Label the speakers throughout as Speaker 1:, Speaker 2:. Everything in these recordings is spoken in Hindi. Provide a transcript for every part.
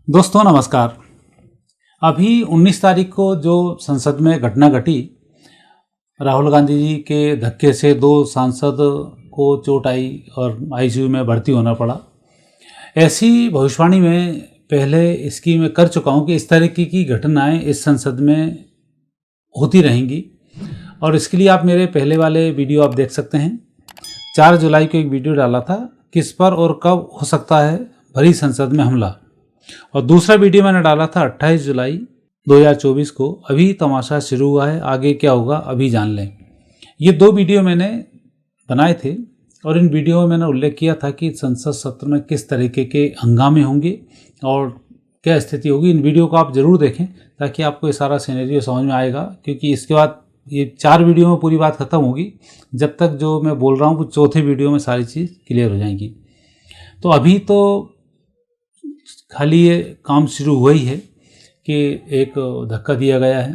Speaker 1: दोस्तों नमस्कार। अभी 19 तारीख को जो संसद में घटना घटी, राहुल गांधी जी के धक्के से 2 सांसद को चोट आई और आईसीयू में भर्ती होना पड़ा। ऐसी भविष्यवाणी में पहले इसकी मैं कर चुका हूँ कि इस तरीके की घटनाएं इस संसद में होती रहेंगी और इसके लिए आप मेरे पहले वाले वीडियो आप देख सकते हैं। 4 जुलाई को एक वीडियो डाला था, किस पर और कब हो सकता है भरी संसद में हमला, और दूसरा वीडियो मैंने डाला था 28 जुलाई 2024 को। अभी तमाशा शुरू हुआ है, आगे क्या होगा अभी जान लें। ये 2 वीडियो मैंने बनाए थे और इन वीडियो में मैंने उल्लेख किया था कि संसद सत्र में किस तरीके के हंगामे होंगे और क्या स्थिति होगी। इन वीडियो को आप ज़रूर देखें ताकि आपको ये सारा सिनेरियो समझ में आएगा, क्योंकि इसके बाद ये 4 वीडियो में पूरी बात खत्म होगी। जब तक जो मैं बोल रहा हूँ वो चौथे वीडियो में सारी चीज़ क्लियर हो जाएंगी। तो अभी तो खाली ये काम शुरू हुआ ही है कि एक धक्का दिया गया है।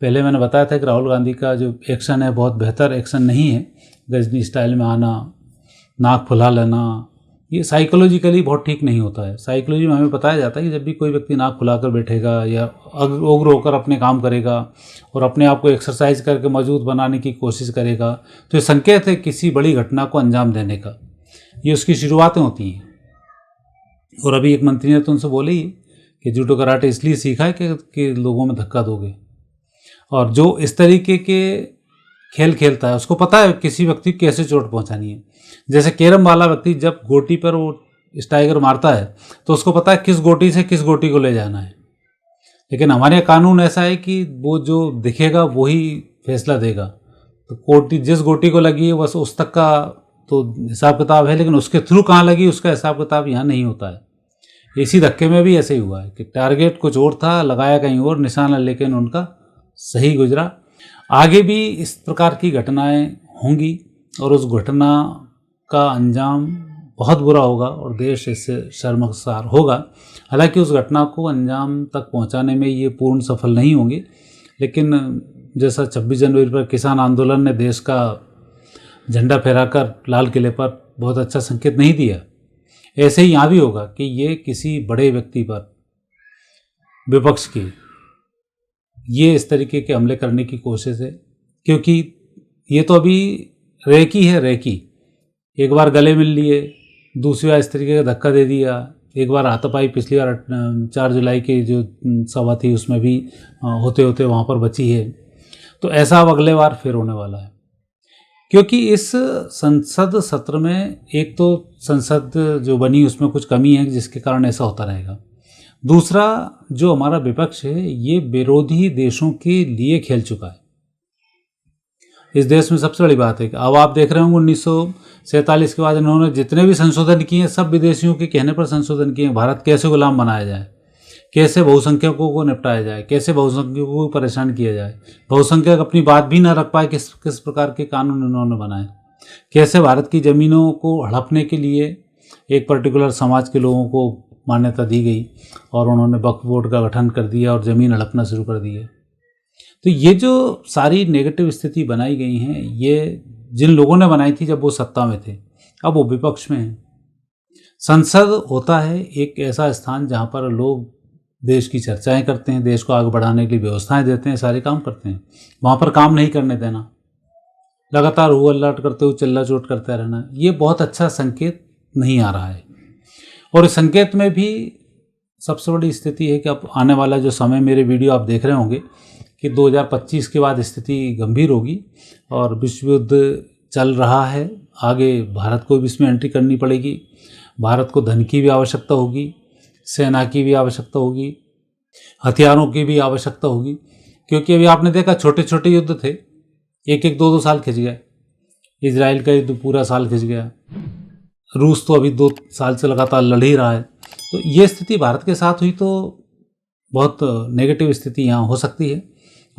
Speaker 1: पहले मैंने बताया था कि राहुल गांधी का जो एक्शन है बहुत बेहतर एक्शन नहीं है। गजनी स्टाइल में आना, नाक फुला लेना, ये साइकोलॉजिकली बहुत ठीक नहीं होता है। साइकोलॉजी में हमें बताया जाता है कि जब भी कोई व्यक्ति नाक फुलाकर बैठेगा या उग्र होकर अपने काम करेगा और अपने आप को एक्सरसाइज करके मजबूत बनाने की कोशिश करेगा, तो ये संकेत है किसी बड़ी घटना को अंजाम देने का। ये उसकी शुरुआतें होती हैं। और अभी एक मंत्री ने तो उनसे बोले ही कि जूडो कराटे इसलिए सीखा है कि लोगों में धक्का दोगे। और जो इस तरीके के खेल खेलता है उसको पता है किसी व्यक्ति को कैसे चोट पहुंचानी है। जैसे कैरम वाला व्यक्ति जब गोटी पर वो स्ट्राइकर मारता है तो उसको पता है किस गोटी से किस गोटी को ले जाना है। लेकिन हमारे यहाँ कानून ऐसा है कि वो जो दिखेगा वही फैसला देगा। तो गोटी जिस गोटी को लगी है बस उस तक का तो हिसाब किताब है, लेकिन उसके थ्रू कहाँ लगी उसका हिसाब किताब यहाँ नहीं होता है। इसी धक्के में भी ऐसे ही हुआ है कि टारगेट कुछ और था, लगाया कहीं और निशाना, लेकिन उनका सही गुजरा। आगे भी इस प्रकार की घटनाएं होंगी और उस घटना का अंजाम बहुत बुरा होगा और देश इससे शर्मसार होगा। हालांकि उस घटना को अंजाम तक पहुंचाने में ये पूर्ण सफल नहीं होंगे, लेकिन जैसा 26 जनवरी पर किसान आंदोलन ने देश का झंडा फहराकर लाल किले पर बहुत अच्छा संकेत नहीं दिया, ऐसे ही यहाँ भी होगा कि ये किसी बड़े व्यक्ति पर विपक्ष की ये इस तरीके के हमले करने की कोशिश है। क्योंकि ये तो अभी रेकी है, रेकी। एक बार गले मिल लिए, दूसरी बार इस तरीके का धक्का दे दिया, एक बार हाथापाई पिछली बार 4 जुलाई की जो सभा थी उसमें भी होते होते वहाँ पर बची है। तो ऐसा अब अगले बार फिर होने वाला है। क्योंकि इस संसद सत्र में एक तो संसद जो बनी उसमें कुछ कमी है जिसके कारण ऐसा होता रहेगा। दूसरा, जो हमारा विपक्ष है ये विरोधी देशों के लिए खेल चुका है। इस देश में सबसे बड़ी बात है कि अब आप देख रहे होंगे 1947 के बाद इन्होंने जितने भी संशोधन किए हैं सब विदेशियों के कहने पर संशोधन किए हैं। भारत कैसे गुलाम बनाया जाए, कैसे बहुसंख्यकों को निपटाया जाए, कैसे बहुसंख्यकों को परेशान किया जाए, बहुसंख्यक अपनी बात भी ना रख पाए, किस प्रकार के कानून इन्होंने बनाए, कैसे भारत की ज़मीनों को हड़पने के लिए एक पर्टिकुलर समाज के लोगों को मान्यता दी गई और उन्होंने वक्फ बोर्ड का गठन कर दिया और ज़मीन हड़पना शुरू कर दी है। तो ये जो सारी नेगेटिव स्थिति बनाई गई हैं ये जिन लोगों ने बनाई थी जब वो सत्ता में थे, अब वो विपक्ष में हैं। संसद होता है एक ऐसा स्थान जहाँ पर लोग देश की चर्चाएं करते हैं, देश को आगे बढ़ाने की व्यवस्थाएं देते हैं, सारे काम करते हैं। वहाँ पर काम नहीं करने देना, लगातार हुआ अल्लाट करते हुए चिल्ला चोट करते रहना, ये बहुत अच्छा संकेत नहीं आ रहा है। और इस संकेत में भी सबसे बड़ी स्थिति है कि अब आने वाला जो समय, मेरे वीडियो आप देख रहे होंगे कि 2025 के बाद स्थिति गंभीर होगी और विश्व युद्ध चल रहा है। आगे भारत को भी इसमें एंट्री करनी पड़ेगी। भारत को धन की भी आवश्यकता होगी, सेना की भी आवश्यकता होगी, हथियारों की भी आवश्यकता होगी। क्योंकि अभी आपने देखा छोटे छोटे युद्ध थे, एक 2 साल खिंच गए। इजराइल का युद्ध पूरा साल खिंच गया, रूस तो अभी 2 साल से लगातार लड़ ही रहा है। तो ये स्थिति भारत के साथ हुई तो बहुत नेगेटिव स्थिति यहाँ हो सकती है।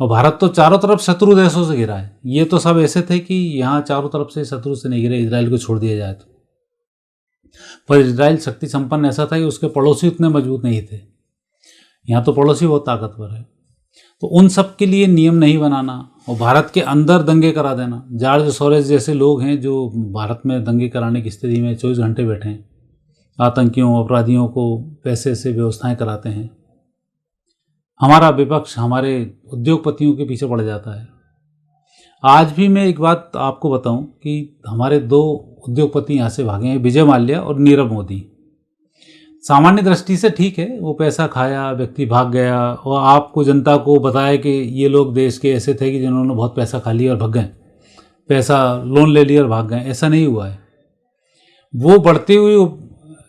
Speaker 1: और भारत तो चारों तरफ शत्रु देशों से घिरा है। ये तो सब ऐसे थे कि यहाँ चारों तरफ से शत्रु से नहीं घिरे, इजराइल को छोड़ दिया जाए तो। पर इजराइल शक्ति संपन्न ऐसा था कि उसके पड़ोसी उतने मजबूत नहीं थे। यहाँ तो पड़ोसी बहुत ताकतवर है। तो उन सब के लिए नियम नहीं बनाना और भारत के अंदर दंगे करा देना। जॉर्ज सोरोस जैसे लोग हैं जो भारत में दंगे कराने की स्थिति में 24 घंटे बैठे हैं। आतंकियों अपराधियों को पैसे से व्यवस्थाएं कराते हैं। हमारा विपक्ष हमारे उद्योगपतियों के पीछे पड़ जाता है। आज भी मैं एक बात आपको बताऊं कि हमारे 2 उद्योगपति यहाँ से भागे हैं, विजय माल्या और नीरव मोदी। सामान्य दृष्टि से ठीक है, वो पैसा खाया, व्यक्ति भाग गया और आपको जनता को बताया कि ये लोग देश के ऐसे थे कि जिन्होंने बहुत पैसा खा लिया और भाग गए, पैसा लोन ले लिया और भाग गए। ऐसा नहीं हुआ है। वो बढ़ते हुए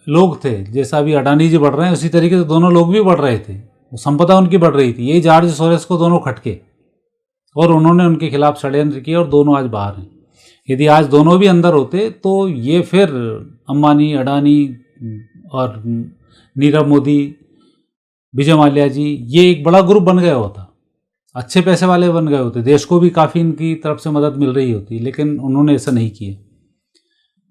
Speaker 1: लोग थे, जैसा अभी अडानी जी बढ़ रहे हैं उसी तरीके से दोनों लोग भी बढ़ रहे थे, वो संपदा उनकी बढ़ रही थी। यही जॉर्ज सोरोस को दोनों खटके और उन्होंने उनके खिलाफ षड्यंत्र किया और दोनों आज बाहर हैं। यदि आज दोनों भी अंदर होते तो ये फिर अंबानी, अडानी और नीरव मोदी, विजय माल्या जी, ये एक बड़ा ग्रुप बन गया होता, अच्छे पैसे वाले बन गए होते, देश को भी काफ़ी इनकी तरफ से मदद मिल रही होती। लेकिन उन्होंने ऐसा नहीं किया।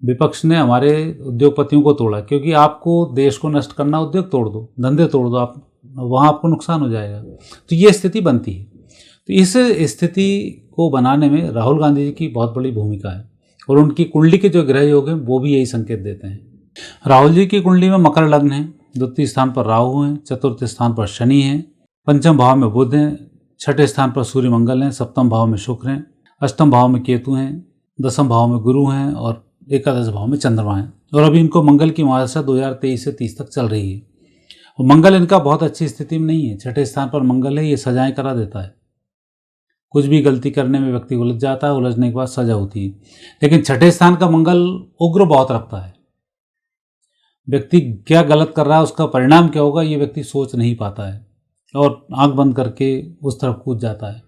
Speaker 1: विपक्ष ने हमारे उद्योगपतियों को तोड़ा, क्योंकि आपको देश को नष्ट करना, उद्योग तोड़ दो, धंधे तोड़ दो, आप वहाँ आपको नुकसान हो जाएगा। तो ये स्थिति बनती है। तो इस स्थिति को बनाने में राहुल गांधी जी की बहुत बड़ी भूमिका है और उनकी कुंडली के जो ग्रह योग हैं वो भी यही संकेत देते हैं। राहुल जी की कुंडली में मकर लग्न है, 2 स्थान पर राहु हैं, 4th स्थान पर शनि हैं, 5th भाव में बुध हैं, 6ठे स्थान पर सूर्य मंगल हैं, 7th भाव में शुक्र हैं, 8th भाव में केतु हैं, 10th भाव में गुरु हैं और 11 भाव में चंद्रमा हैं। और अभी इनको मंगल की महादशा 2023 से 30 तक चल रही है और मंगल इनका बहुत अच्छी स्थिति में नहीं है। 6ठे स्थान पर मंगल है, ये सजाएं करा देता है। कुछ भी गलती करने में व्यक्ति उलझ जाता है, उलझने के बाद सजा होती है। लेकिन 6ठे स्थान का मंगल उग्र बहुत रखता है। व्यक्ति क्या गलत कर रहा है, उसका परिणाम क्या होगा, ये व्यक्ति सोच नहीं पाता है और आंख बंद करके उस तरफ कूद जाता है।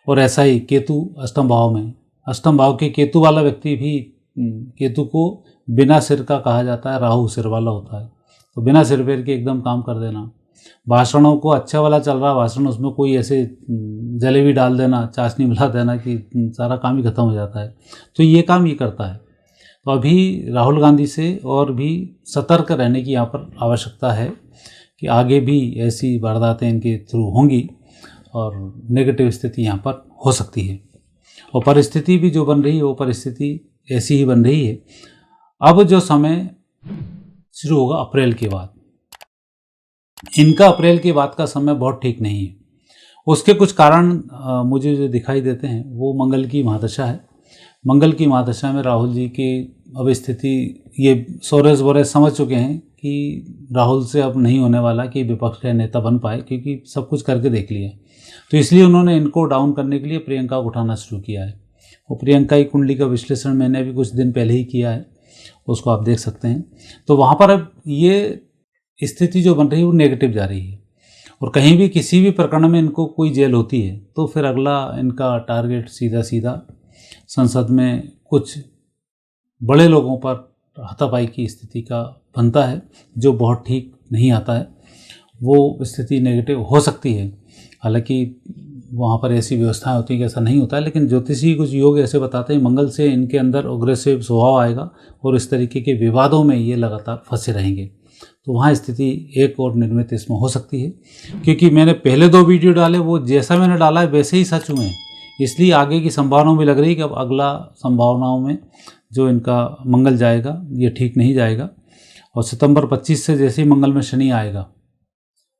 Speaker 1: और ऐसा ही केतु 8th भाव में, 8th भाव के केतु वाला व्यक्ति भी, केतु को बिना सिर का कहा जाता है, राहु सिर वाला होता है। तो बिना सिर पैर के एकदम काम कर देना, भाषणों को अच्छा वाला चल रहा भाषण, उसमें कोई ऐसे जलेबी डाल देना, चाशनी मिला देना कि सारा काम ही खत्म हो जाता है। तो ये काम ये करता है। तो अभी राहुल गांधी से और भी सतर्क रहने की यहाँ पर आवश्यकता है कि आगे भी ऐसी वारदातें इनके थ्रू होंगी और नेगेटिव स्थिति यहाँ पर हो सकती है। और परिस्थिति भी जो बन रही है वो परिस्थिति ऐसी ही बन रही है। अब जो समय शुरू होगा अप्रैल के बाद, इनका अप्रैल के बाद का समय बहुत ठीक नहीं है। उसके कुछ कारण मुझे जो दिखाई देते हैं वो मंगल की महादशा है। मंगल की महादशा में राहुल जी की अब स्थिति, ये सोरेस वोरेस समझ चुके हैं कि राहुल से अब नहीं होने वाला कि विपक्ष के नेता बन पाए, क्योंकि सब कुछ करके देख लिया। तो इसलिए उन्होंने इनको डाउन करने के लिए प्रियंका को उठाना शुरू किया है। और प्रियंका की कुंडली का विश्लेषण मैंने अभी कुछ दिन पहले ही किया है, उसको आप देख सकते हैं। तो वहाँ पर अब ये स्थिति जो बन रही है वो नेगेटिव जा रही है और कहीं भी किसी भी प्रकरण में इनको कोई जेल होती है तो फिर अगला इनका टारगेट सीधा सीधा संसद में कुछ बड़े लोगों पर हाथापाई की स्थिति का बनता है, जो बहुत ठीक नहीं आता है। वो स्थिति नेगेटिव हो सकती है, हालांकि वहाँ पर ऐसी व्यवस्थाएं होती हैं कि ऐसा नहीं होता है, लेकिन ज्योतिषी कुछ योग ऐसे बताते हैं मंगल से इनके अंदर अग्रेसिव स्वभाव आएगा और इस तरीके के विवादों में ये लगातार फंसे रहेंगे। तो वहाँ स्थिति एक और निर्मित इसमें हो सकती है, क्योंकि मैंने पहले 2 वीडियो डाले वो जैसा मैंने डाला है वैसे ही सच हुए हैं। इसलिए आगे की संभावनाओं में लग रही है कि अब अगला संभावनाओं में जो इनका मंगल जाएगा ये ठीक नहीं जाएगा। और सितंबर 25 से जैसे ही मंगल में शनि आएगा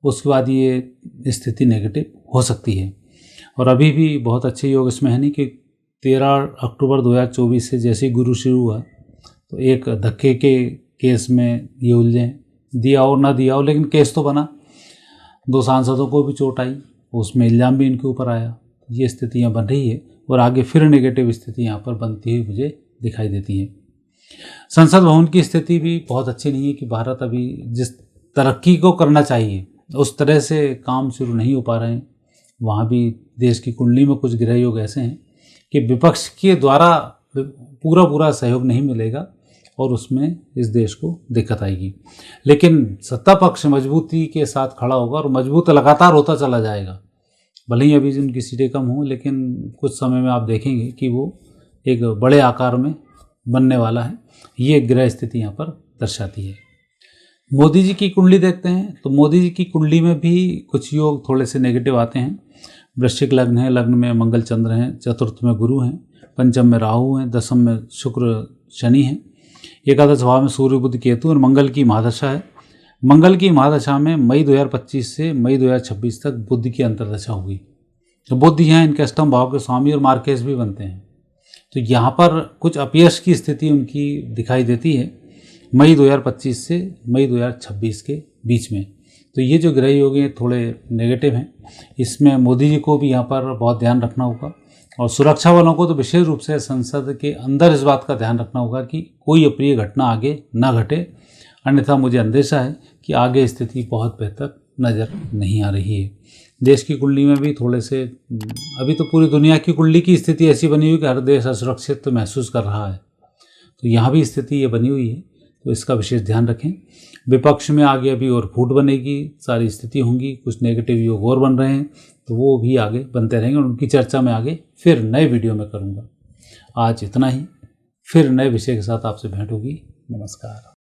Speaker 1: उसके बाद ये स्थिति नेगेटिव हो सकती है। और अभी भी बहुत अच्छे योग इसमें है नहीं कि 13 अक्टूबर 2024 से जैसे ही गुरु शुरू हुआ तो एक धक्के के केस में ये उलझे, दिया हो ना दिया हो लेकिन केस तो बना, 2 सांसदों को भी चोट आई, उसमें इल्ज़ाम भी इनके ऊपर आया। ये स्थितियाँ बन रही है और आगे फिर नेगेटिव स्थिति यहाँ पर बनती हुई मुझे दिखाई देती है। संसद भवन की स्थिति भी बहुत अच्छी नहीं है कि भारत अभी जिस तरक्की को करना चाहिए उस तरह से काम शुरू नहीं हो पा रहे हैं। वहाँ भी देश की कुंडली में कुछ ग्रह योग ऐसे हैं कि विपक्ष के द्वारा पूरा सहयोग नहीं मिलेगा और उसमें इस देश को दिक्कत आएगी। लेकिन सत्ता पक्ष मजबूती के साथ खड़ा होगा और मजबूत लगातार होता चला जाएगा। भले ही अभी जिनकी सीटें कम हों लेकिन कुछ समय में आप देखेंगे कि वो एक बड़े आकार में बनने वाला है। ये ग्रह स्थिति यहाँ पर दर्शाती है। मोदी जी की कुंडली देखते हैं तो मोदी जी की कुंडली में भी कुछ योग थोड़े से नेगेटिव आते हैं। वृश्चिक लग्न है, लग्न में मंगल चंद्र हैं, 4th में गुरु हैं, 5th में राहु हैं, 10th में शुक्र शनि हैं। एकादश भाव में सूर्य बुध केतु और मंगल की महादशा है। मंगल की महादशा में मई 2025 से मई 2026 तक बुध की अंतर्दशा हुई। तो बुध यहाँ इनके अष्टम भाव के स्वामी और मार्केश भी बनते हैं। तो यहाँ पर कुछ अपयश की स्थिति उनकी दिखाई देती है मई 2025 से मई 2026 के बीच में। तो ये जो ग्रह योग हैं थोड़े नेगेटिव हैं, इसमें मोदी जी को भी यहाँ पर बहुत ध्यान रखना होगा और सुरक्षा वालों को तो विशेष रूप से संसद के अंदर इस बात का ध्यान रखना होगा कि कोई अप्रिय घटना आगे ना घटे, अन्यथा मुझे अंदेशा है कि आगे स्थिति बहुत बेहतर नज़र नहीं आ रही है। देश की कुंडली में भी थोड़े से, अभी तो पूरी दुनिया की कुंडली की स्थिति ऐसी बनी हुई कि हर देश असुरक्षित तो महसूस कर रहा है, तो यहाँ भी स्थिति ये बनी हुई है, तो इसका विशेष ध्यान रखें। विपक्ष में आगे अभी और फूट बनेगी, सारी स्थिति होंगी, कुछ नेगेटिव योग और बन रहे हैं, तो वो भी आगे बनते रहेंगे और उनकी चर्चा मैं आगे फिर नए वीडियो में करूँगा। आज इतना ही, फिर नए विषय के साथ आपसे भेंट होगी। नमस्कार।